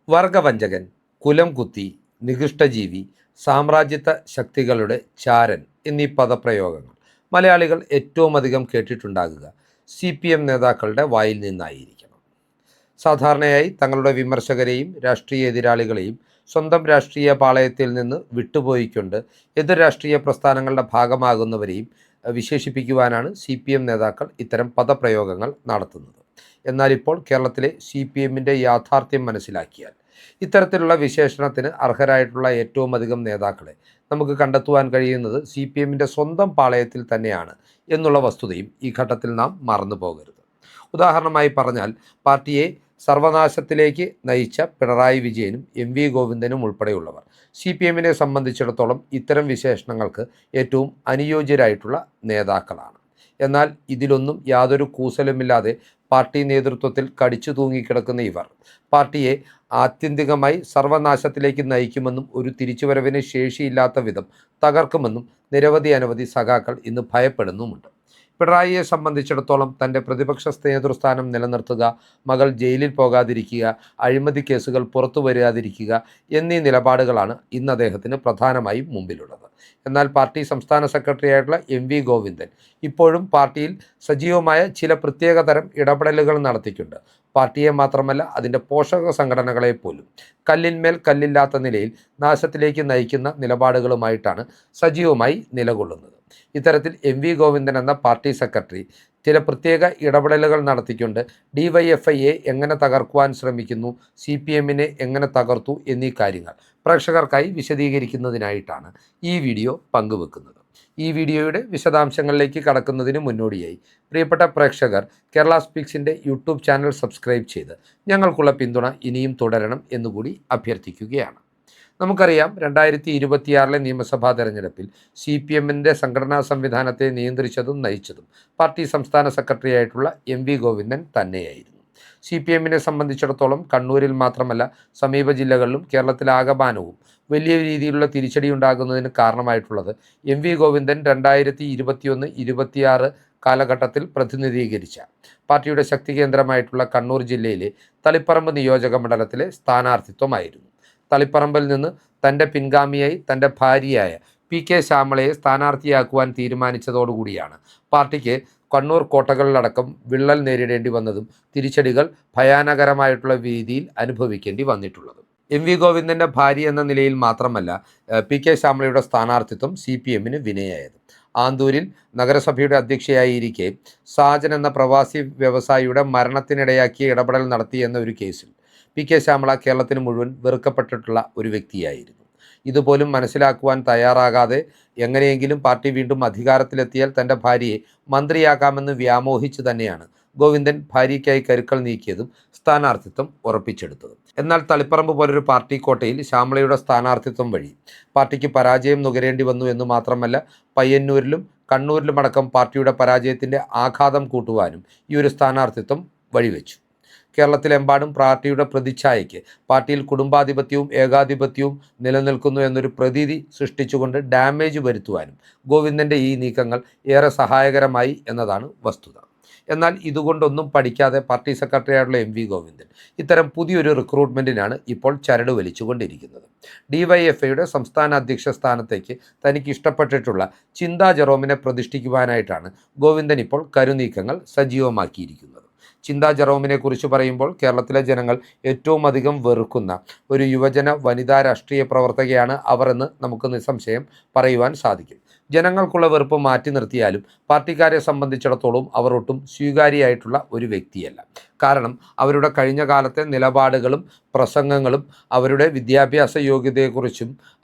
വർഗവഞ്ചകൻ, കുലം കുത്തി, നികൃഷ്ടജീവി, സാമ്രാജ്യത്വ ശക്തികളുടെ ചാരൻ എന്നീ പദപ്രയോഗങ്ങൾ മലയാളികൾ ഏറ്റവും അധികം കേട്ടിട്ടുണ്ടാകുക CPM നേതാക്കളുടെ വായിൽ നിന്നായിരിക്കണം. സാധാരണയായി തങ്ങളുടെ വിമർശകരെയും രാഷ്ട്രീയ എതിരാളികളെയും സ്വന്തം രാഷ്ട്രീയ പാളയത്തിൽ നിന്ന് വിട്ടുപോയിക്കൊണ്ട് എതിർ രാഷ്ട്രീയ പ്രസ്ഥാനങ്ങളുടെ ഭാഗമാകുന്നവരെയും വിശേഷിപ്പിക്കുവാനാണ് CPM നേതാക്കൾ ഇത്തരം പദപ്രയോഗങ്ങൾ നടത്തുന്നത്. എന്നാൽ ഇപ്പോൾ കേരളത്തിലെ CPMൻ്റെ യാഥാർത്ഥ്യം മനസ്സിലാക്കിയാൽ ഇത്തരത്തിലുള്ള വിശേഷണത്തിന് അർഹരായിട്ടുള്ള ഏറ്റവും അധികം നേതാക്കളെ നമുക്ക് കണ്ടെത്തുവാൻ കഴിയുന്നത് CPMൻ്റെ സ്വന്തം പാളയത്തിൽ തന്നെയാണ് എന്നുള്ള വസ്തുതയും ഈ ഘട്ടത്തിൽ നാം മറന്നു പോകരുത്. ഉദാഹരണമായി പറഞ്ഞാൽ, പാർട്ടിയെ സർവനാശത്തിലേക്ക് നയിച്ച പിണറായി വിജയനും MV ഗോവിന്ദനും ഉൾപ്പെടെയുള്ളവർ CPMനെ സംബന്ധിച്ചിടത്തോളം ഇത്തരം വിശേഷണങ്ങൾക്ക് ഏറ്റവും അനുയോജ്യരായിട്ടുള്ള നേതാക്കളാണ്. എന്നാൽ ഇതിലൊന്നും യാതൊരു കൂസലുമില്ലാതെ പാർട്ടി നേതൃത്വത്തിൽ കടിച്ചു തൂങ്ങിക്കിടക്കുന്ന ഇവർ പാർട്ടിയെ ആത്യന്തികമായി സർവനാശത്തിലേക്ക് നയിക്കുമെന്നും ഒരു തിരിച്ചുവരവിന് ശേഷിയില്ലാത്ത വിധം തകർക്കുമെന്നും അനവധി സഖാക്കൾ ഇന്ന് ഭയപ്പെടുന്നുമുണ്ട്. പിണറായിയെ സംബന്ധിച്ചിടത്തോളം തൻ്റെ പ്രതിപക്ഷ നേതൃസ്ഥാനം നിലനിർത്തുക, മകൾ ജയിലിൽ പോകാതിരിക്കുക, അഴിമതി കേസുകൾ പുറത്തു വരാതിരിക്കുക എന്നീ നിലപാടുകളാണ് ഇന്ന് അദ്ദേഹത്തിന് പ്രധാനമായും മുമ്പിലുള്ളത്. എന്നാൽ പാർട്ടി സംസ്ഥാന സെക്രട്ടറിയായിട്ടുള്ള MV ഗോവിന്ദൻ ഇപ്പോഴും പാർട്ടിയിൽ സജീവമായ ചില പ്രത്യേകതരം ഇടപെടലുകൾ നടത്തിക്കൊണ്ട് പാർട്ടിയെ മാത്രമല്ല അതിൻ്റെ പോഷക സംഘടനകളെ പോലും കല്ലിന്മേൽ കല്ലില്ലാത്ത നിലയിൽ നാശത്തിലേക്ക് നയിക്കുന്ന നിലപാടുകളുമായിട്ടാണ് സജീവമായി നിലകൊള്ളുന്നത്. ഇത്തരത്തിൽ MV ഗോവിന്ദൻ എന്ന പാർട്ടി സെക്രട്ടറി ചില പ്രത്യേക ഇടപെടലുകൾ നടത്തിക്കൊണ്ട് DYFIയെ എങ്ങനെ തകർക്കുവാൻ ശ്രമിക്കുന്നു, CPMനെ എങ്ങനെ തകർത്തു എന്നീ കാര്യങ്ങൾ പ്രേക്ഷകർക്കായി വിശദീകരിക്കുന്നതിനായിട്ടാണ് ഈ വീഡിയോ പങ്കുവെക്കുന്നത്. ഈ വീഡിയോയുടെ വിശദാംശങ്ങളിലേക്ക് കടക്കുന്നതിന് മുന്നോടിയായി പ്രിയപ്പെട്ട പ്രേക്ഷകർ കേരള സ്പീക്സിൻ്റെ യൂട്യൂബ് ചാനൽ സബ്സ്ക്രൈബ് ചെയ്ത് ഞങ്ങൾക്കുള്ള പിന്തുണ ഇനിയും തുടരണം എന്നുകൂടി അഭ്യർത്ഥിക്കുകയാണ്. നമുക്കറിയാം, 2026 നിയമസഭാ തെരഞ്ഞെടുപ്പിൽ CPMൻ്റെ സംഘടനാ സംവിധാനത്തെ നിയന്ത്രിച്ചതും നയിച്ചതും പാർട്ടി സംസ്ഥാന സെക്രട്ടറി ആയിട്ടുള്ള MV ഗോവിന്ദൻ തന്നെയായിരുന്നു. CPMനെ സംബന്ധിച്ചിടത്തോളം കണ്ണൂരിൽ മാത്രമല്ല സമീപ ജില്ലകളിലും കേരളത്തിലാകമാനവും വലിയ രീതിയിലുള്ള തിരിച്ചടി ഉണ്ടാകുന്നതിന് കാരണമായിട്ടുള്ളത് MV ഗോവിന്ദൻ 2021-26 കാലഘട്ടത്തിൽ പ്രതിനിധീകരിച്ച പാർട്ടിയുടെ ശക്തി കേന്ദ്രമായിട്ടുള്ള കണ്ണൂർ ജില്ലയിലെ തളിപ്പറമ്പ് നിയോജക മണ്ഡലത്തിലെ സ്ഥാനാർത്ഥിത്വമായിരുന്നു. തളിപ്പറമ്പിൽ നിന്ന് തൻ്റെ പിൻഗാമിയായി തൻ്റെ ഭാര്യയായ PK ശ്യാമളയെ സ്ഥാനാർത്ഥിയാക്കുവാൻ തീരുമാനിച്ചതോടുകൂടിയാണ് പാർട്ടിക്ക് കണ്ണൂർ കോട്ടകളിലടക്കം വിള്ളൽ നേരിടേണ്ടി വന്നതും തിരിച്ചടികൾ ഭയാനകരമായിട്ടുള്ള രീതിയിൽ അനുഭവിക്കേണ്ടി വന്നിട്ടുള്ളതും. MV ഗോവിന്ദൻ്റെ ഭാര്യ എന്ന നിലയിൽ മാത്രമല്ല PK ശ്യാമളയുടെ സ്ഥാനാർത്ഥിത്വം CPMന് വിനയായത്. ആന്തൂരിൽ നഗരസഭയുടെ അധ്യക്ഷയായിരിക്കെ സാജൻ എന്ന പ്രവാസി വ്യവസായിയുടെ മരണത്തിനിടയാക്കിയ ഇടപെടൽ നടത്തി എന്ന ഒരു കേസിൽ PK ശ്യാമള കേരളത്തിന് മുഴുവൻ വെറുക്കപ്പെട്ടിട്ടുള്ള ഒരു വ്യക്തിയായിരുന്നു. ഇതുപോലും മനസ്സിലാക്കുവാൻ തയ്യാറാകാതെ എങ്ങനെയെങ്കിലും പാർട്ടി വീണ്ടും അധികാരത്തിലെത്തിയാൽ തൻ്റെ ഭാര്യയെ മന്ത്രിയാക്കാമെന്ന് വ്യാമോഹിച്ച് തന്നെയാണ് ഗോവിന്ദൻ ഭാര്യയ്ക്കായി കരുക്കൾ നീക്കിയതും സ്ഥാനാർത്ഥിത്വം ഉറപ്പിച്ചെടുത്തതും. എന്നാൽ തളിപ്പറമ്പ് പോലൊരു പാർട്ടി കോട്ടയിൽ ശ്യാമളയുടെ സ്ഥാനാർത്ഥിത്വം വഴി പാർട്ടിക്ക് പരാജയം നുകരേണ്ടി വന്നു എന്ന് മാത്രമല്ല, പയ്യന്നൂരിലും കണ്ണൂരിലുമടക്കം പാർട്ടിയുടെ പരാജയത്തിൻ്റെ ആഘാതം കൂട്ടുവാനും ഈ ഒരു സ്ഥാനാർത്ഥിത്വം വഴിവെച്ചു. കേരളത്തിലെമ്പാടും പാർട്ടിയുടെ പ്രതിച്ഛായയ്ക്ക് പാർട്ടിയിൽ കുടുംബാധിപത്യവും ഏകാധിപത്യവും നിലനിൽക്കുന്നു എന്നൊരു പ്രതീതി സൃഷ്ടിച്ചുകൊണ്ട് ഡാമേജ് വരുത്തുവാനും ഗോവിന്ദൻ്റെ ഈ നീക്കങ്ങൾ ഏറെ സഹായകരമായി എന്നതാണ് വസ്തുത. എന്നാൽ ഇതുകൊണ്ടൊന്നും പഠിക്കാതെ പാർട്ടി സെക്രട്ടറിയായിട്ടുള്ള MV ഗോവിന്ദൻ ഇത്തരം പുതിയൊരു റിക്രൂട്ട്മെൻറ്റിനാണ് ഇപ്പോൾ ചരട് വലിച്ചുകൊണ്ടിരിക്കുന്നത്. DYFIയുടെ സംസ്ഥാന അധ്യക്ഷ സ്ഥാനത്തേക്ക് തനിക്ക് ഇഷ്ടപ്പെട്ടിട്ടുള്ള ചിന്താ ജെറോമിനെ പ്രതിഷ്ഠിക്കുവാനായിട്ടാണ് ഗോവിന്ദൻ ഇപ്പോൾ കരുനീക്കങ്ങൾ സജീവമാക്കിയിരിക്കുന്നത്. ചിന്താ ജെറോമിനെ കുറിച്ച് പറയുമ്പോൾ കേരളത്തിലെ ജനങ്ങൾ ഏറ്റവും അധികം വെറുക്കുന്ന ഒരു യുവജന വനിതാ രാഷ്ട്രീയ പ്രവർത്തകയാണ് അവർ എന്ന് നമുക്ക് നിസ്സംശയം പറയുവാൻ സാധിക്കും. ജനങ്ങൾക്കുള്ള വെറുപ്പ് മാറ്റി നിർത്തിയാലും പാർട്ടിക്കാരെ സംബന്ധിച്ചിടത്തോളം അവർ ഒട്ടും സ്വീകാര്യമായിട്ടുള്ള ഒരു വ്യക്തിയല്ല. കാരണം അവരുടെ കഴിഞ്ഞ കാലത്തെ നിലപാടുകളും പ്രസംഗങ്ങളും അവരുടെ വിദ്യാഭ്യാസ യോഗ്യതയെക്കുറിച്ചും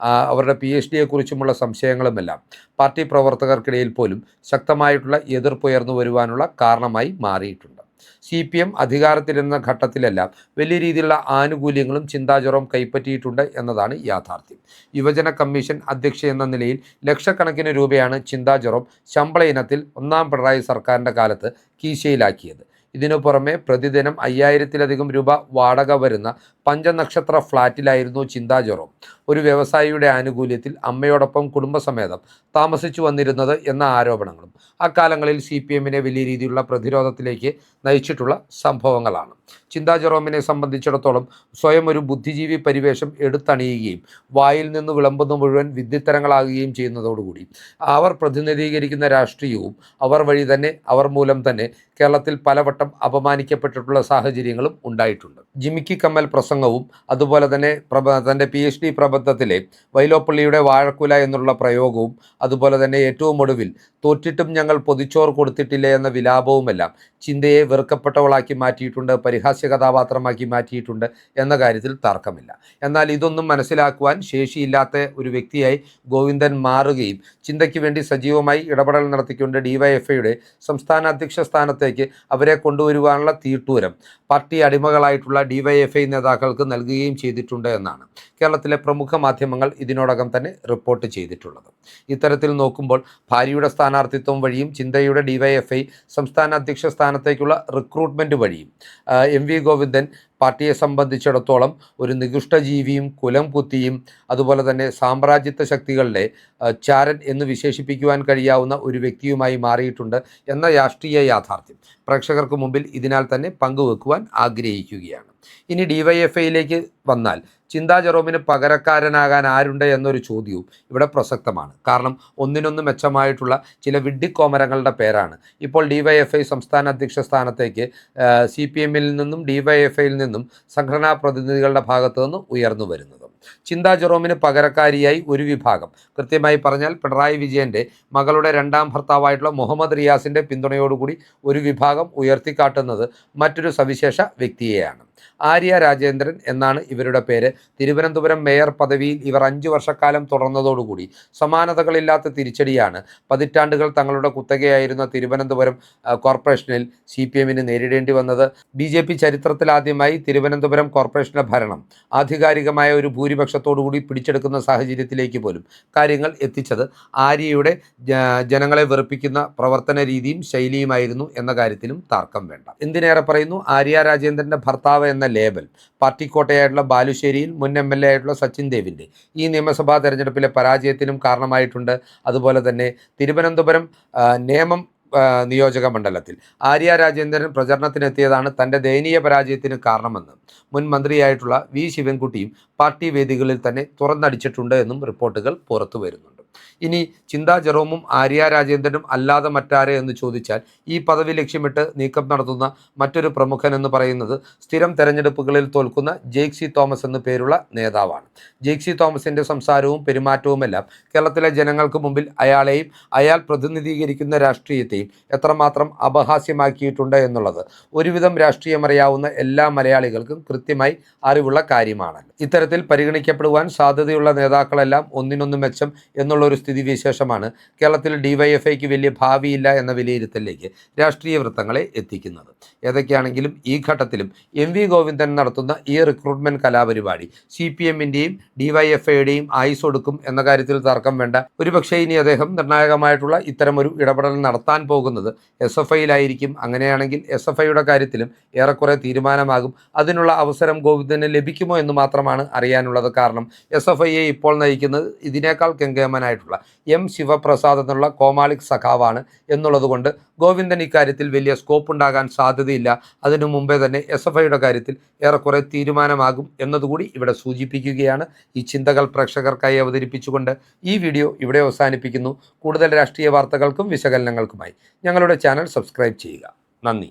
അവരുടെ PhDയെക്കുറിച്ചുമുള്ള സംശയങ്ങളുമെല്ലാം പാർട്ടി പ്രവർത്തകർക്കിടയിൽ പോലും ശക്തമായിട്ടുള്ള എതിർപ്പുയർന്നു വരുവാനുള്ള കാരണമായി മാറിയിട്ടുണ്ട്. CPM അധികാരത്തിലിരുന്ന ഘട്ടത്തിലെല്ലാം വലിയ രീതിയിലുള്ള ആനുകൂല്യങ്ങളും ചിന്താ ജെറോം കൈപ്പറ്റിയിട്ടുണ്ട് എന്നതാണ് യാഥാർത്ഥ്യം. യുവജന കമ്മീഷൻ അധ്യക്ഷ എന്ന നിലയിൽ ലക്ഷക്കണക്കിന് രൂപയാണ് ചിന്താ ജെറോം ശമ്പള ഇനത്തിൽ ഒന്നാം പിണറായി സർക്കാരിൻ്റെ കാലത്ത് കീശയിലാക്കിയത്. ഇതിനു പുറമെ പ്രതിദിനം 5000-ലധികം രൂപ വാടക വരുന്ന പഞ്ചനക്ഷത്ര ഫ്ലാറ്റിലായിരുന്നു ചിന്താ ജെറോം ഒരു വ്യവസായിയുടെ ആനുകൂല്യത്തിൽ അമ്മയോടൊപ്പം കുടുംബസമേതം താമസിച്ചു വന്നിരുന്നത് എന്ന ആരോപണങ്ങളും അക്കാലങ്ങളിൽ CPM-നെ വലിയ രീതിയിലുള്ള പ്രതിരോധത്തിലേക്ക് നയിച്ചിട്ടുള്ള സംഭവങ്ങളാണ്. ചിന്താ ജെറോമിനെ സംബന്ധിച്ചിടത്തോളം സ്വയം ഒരു ബുദ്ധിജീവി പരിവേഷം എടുത്തണിയുകയും വായിൽ നിന്ന് വിളമ്പുന്ന മുഴുവൻ വിഡ്ഢിത്തരങ്ങളാകുകയും ചെയ്യുന്നതോടുകൂടി അവർ പ്രതിനിധീകരിക്കുന്ന രാഷ്ട്രീയവും അവർ മൂലം തന്നെ കേരളത്തിൽ പലവട്ടം അപമാനിക്കപ്പെട്ടിട്ടുള്ള സാഹചര്യങ്ങളും ഉണ്ടായിട്ടുണ്ട്. ജിമിക്കി കമ്മൽ പ്രസംഗവും അതുപോലെ തന്നെ തൻ്റെ PhD പ്രബന്ധത്തിലെ വൈലോപ്പള്ളിയുടെ വാഴക്കുല എന്നുള്ള പ്രയോഗവും അതുപോലെ തന്നെ ഏറ്റവും ഒടുവിൽ തോറ്റിട്ടും ഞങ്ങൾ പൊതിച്ചോറ് കൊടുത്തിട്ടില്ല എന്ന വിലാപവുമെല്ലാം ചിന്തയെ വെറുക്കപ്പെട്ടവളാക്കി മാറ്റിയിട്ടുണ്ട്, പരിഹാസ്യ കഥാപാത്രമാക്കി മാറ്റിയിട്ടുണ്ട് എന്ന കാര്യത്തിൽ തർക്കമില്ല. എന്നാൽ ഇതൊന്നും മനസ്സിലാക്കുവാൻ ശേഷിയില്ലാത്ത ഒരു വ്യക്തിയായി ഗോവിന്ദൻ മാറുകയും ചിന്തയ്ക്ക് വേണ്ടി സജീവമായി ഇടപെടൽ നടത്തിക്കൊണ്ട് DYFIയുടെ സംസ്ഥാന അധ്യക്ഷ സ്ഥാനത്തേക്ക് അവരെ കൊണ്ടുവരുവാനുള്ള തീട്ടൂരം പാർട്ടി അടിമകളായിട്ടുള്ള DYFI നേതാക്കൾക്ക് നൽകുകയും ചെയ്തിട്ടുണ്ട് എന്നാണ് കേരളത്തിലെ പ്രമുഖ മാധ്യമങ്ങൾ ഇതിനോടകം തന്നെ റിപ്പോർട്ട് ചെയ്തിട്ടുള്ളത്. ഇത്തരത്തിൽ നോക്കുമ്പോൾ ഭാര്യയുടെ സ്ഥാനാർത്ഥിത്വം വഴിയും ചിന്തയുടെ DYFI സംസ്ഥാന അധ്യക്ഷ സ്ഥാനത്തേക്കുള്ള റിക്രൂട്ട്മെൻറ്റ് വഴിയും MV ഗോവിന്ദൻ പാർട്ടിയെ സംബന്ധിച്ചിടത്തോളം ഒരു നികൃഷ്ടജീവിയും കുലം കുത്തിയും അതുപോലെ തന്നെ സാമ്രാജ്യത്വ ശക്തികളുടെ ചാരൻ എന്ന് വിശേഷിപ്പിക്കുവാൻ കഴിയാവുന്ന ഒരു വ്യക്തിയുമായി മാറിയിട്ടുണ്ട് എന്ന രാഷ്ട്രീയ യാഥാർത്ഥ്യം പ്രേക്ഷകർക്ക് മുമ്പിൽ ഇതിനാൽ തന്നെ പങ്കുവെക്കുവാൻ ആഗ്രഹിക്കുകയാണ്. ഇനി DYFIയിലേക്ക് വന്നാൽ ചിന്താ ജെറോമിന് പകരക്കാരനാകാൻ ആരുണ്ട് എന്നൊരു ചോദ്യവും ഇവിടെ പ്രസക്തമാണ്. കാരണം ഒന്നിനൊന്ന് മെച്ചമായിട്ടുള്ള ചില വിഡ്ഢിക്കോമരങ്ങളുടെ പേരാണ് ഇപ്പോൾ DYFI സംസ്ഥാന അധ്യക്ഷ സ്ഥാനത്തേക്ക് CPM-ൽ നിന്നും DYFIയിൽ നിന്നും സംഘടനാ പ്രതിനിധികളുടെ ഭാഗത്തു നിന്ന് ഉയർന്നു വരുന്നത്. ചിന്താ ജെറോമിന് പകരക്കാരിയായി ഒരു വിഭാഗം, കൃത്യമായി പറഞ്ഞാൽ പിണറായി വിജയൻ്റെ മകളുടെ രണ്ടാം ഭർത്താവായിട്ടുള്ള മുഹമ്മദ് റിയാസിൻ്റെ പിന്തുണയോടുകൂടി ഒരു വിഭാഗം ഉയർത്തിക്കാട്ടുന്നത് മറ്റൊരു സവിശേഷ വ്യക്തിയെയാണ്. ആര്യ രാജേന്ദ്രൻ എന്നാണ് ഇവരുടെ പേര്. തിരുവനന്തപുരം മേയർ പദവിയിൽ ഇവർ 5 വർഷക്കാലം തുടർന്നതോടുകൂടി സമാനതകളില്ലാത്ത തിരിച്ചടിയാണ് പതിറ്റാണ്ടുകൾ തങ്ങളുടെ കുത്തകയായിരുന്ന തിരുവനന്തപുരം കോർപ്പറേഷനിൽ CPM-ന് നേരിടേണ്ടി വന്നത്. BJP ചരിത്രത്തിലാദ്യമായി തിരുവനന്തപുരം കോർപ്പറേഷൻ്റെ ഭരണം ആധികാരികമായ ഒരു ഭൂരിപക്ഷത്തോടുകൂടി പിടിച്ചെടുക്കുന്ന സാഹചര്യത്തിലേക്ക് പോലും കാര്യങ്ങൾ എത്തിച്ചത് ആര്യയുടെ ജനങ്ങളെ വെറുപ്പിക്കുന്ന പ്രവർത്തന രീതിയും ശൈലിയുമായിരുന്നു എന്ന കാര്യത്തിലും തർക്കം വേണ്ട. എന്തിനേറെ പറയുന്നു, ആര്യ രാജേന്ദ്രൻ്റെ ഭർത്താവ് എന്ന ലേബൽ പാർട്ടി കോട്ടയായിട്ടുള്ള ബാലുശ്ശേരിയിൽ മുൻ MLA ആയിട്ടുള്ള സച്ചിൻ ദേവിൻ്റെ ഈ നിയമസഭാ തെരഞ്ഞെടുപ്പിലെ പരാജയത്തിനും കാരണമായിട്ടുണ്ട്. അതുപോലെ തന്നെ തിരുവനന്തപുരം നേമം നിയോജക മണ്ഡലത്തിൽ ആര്യ രാജേന്ദ്രൻ പ്രചരണത്തിനെത്തിയതാണ് തൻ്റെ ദയനീയ പരാജയത്തിന് കാരണമെന്ന് മുൻ മന്ത്രിയായിട്ടുള്ള V ശിവൻകുട്ടിയും പാർട്ടി വേദികളിൽ തന്നെ തുറന്നടിച്ചിട്ടുണ്ട് എന്നും റിപ്പോർട്ടുകൾ പുറത്തു വരുന്നുണ്ട്. ഇനി ചിന്താ ജെറോമും ആര്യ രാജേന്ദ്രനും അല്ലാതെ മറ്റാരെ എന്ന് ചോദിച്ചാൽ ഈ പദവി ലക്ഷ്യമിട്ട് നീക്കം നടത്തുന്ന മറ്റൊരു പ്രമുഖൻ എന്ന് പറയുന്നത് സ്ഥിരം തെരഞ്ഞെടുപ്പുകളിൽ തോൽക്കുന്ന ജെയ്ക് സി തോമസ് എന്നു പേരുള്ള നേതാവാണ്. ജെയ്ക് സി തോമസിൻ്റെ സംസാരവും പെരുമാറ്റവുമെല്ലാം കേരളത്തിലെ ജനങ്ങൾക്ക് മുമ്പിൽ അയാളെയും അയാൾ പ്രതിനിധീകരിക്കുന്ന രാഷ്ട്രീയത്തെയും എത്രമാത്രം അപഹാസ്യമാക്കിയിട്ടുണ്ട് എന്നുള്ളത് ഒരുവിധം രാഷ്ട്രീയമറിയാവുന്ന എല്ലാ മലയാളികൾക്കും കൃത്യമായി അറിവുള്ള കാര്യമാണ്. ഇത്തരത്തിൽ പരിഗണിക്കപ്പെടുവാൻ സാധ്യതയുള്ള നേതാക്കളെല്ലാം ഒന്നിനൊന്ന് മെച്ചം എന്നുള്ളൊരു സ്ഥിതിവിശേഷമാണ് കേരളത്തിൽ DYFIക്ക് വലിയ ഭാവിയില്ല എന്ന വിലയിരുത്തലിലേക്ക് രാഷ്ട്രീയ വൃത്തങ്ങളെ എത്തിക്കുന്നത്. ഏതൊക്കെയാണെങ്കിലും ഈ ഘട്ടത്തിലും MV ഗോവിന്ദൻ നടത്തുന്ന ഈ റിക്രൂട്ട്മെൻറ്റ് കലാപരിപാടി CPM-ൻ്റെയും DYFIയുടെയും ആയുസ് ഒടുക്കും എന്ന കാര്യത്തിൽ തർക്കം വേണ്ട. ഒരുപക്ഷേ ഇനി അദ്ദേഹം നിർണായകമായിട്ടുള്ള ഇത്തരമൊരു ഇടപെടൽ നടത്താൻ പോകുന്നത് SFIയിലായിരിക്കും. അങ്ങനെയാണെങ്കിൽ SFIയുടെ കാര്യത്തിലും ഏറെക്കുറെ തീരുമാനമാകും. അതിനുള്ള അവസരം ഗോവിന്ദന് ലഭിക്കുമോ എന്ന് മാത്രമാണ് അറിയാനുള്ളത്. കാരണം SFIയെ ഇപ്പോൾ നയിക്കുന്നത് ഇതിനേക്കാൾ കെങ്കേമനായിട്ടുള്ള M ശിവപ്രസാദ് എന്നുള്ള കോമാളിക് സഖാവാണ് എന്നുള്ളതുകൊണ്ട് ഗോവിന്ദൻ ഇക്കാര്യത്തിൽ വലിയ സ്കോപ്പ് ഉണ്ടാകാൻ സാധ്യതയില്ല. അതിനു മുമ്പേ തന്നെ SFIയുടെ കാര്യത്തിൽ ഏറെക്കുറെ തീരുമാനമാകും എന്നതുകൂടി ഇവിടെ സൂചിപ്പിക്കുകയാണ്. ഈ ചിന്തകൾ പ്രേക്ഷകർക്കായി അവതരിപ്പിച്ചുകൊണ്ട് ഈ വീഡിയോ ഇവിടെ അവസാനിപ്പിക്കുന്നു. കൂടുതൽ രാഷ്ട്രീയ വാർത്തകൾക്കും വിശകലനങ്ങൾക്കുമായി ഞങ്ങളുടെ ചാനൽ സബ്സ്ക്രൈബ് ചെയ്യുക. നന്ദി.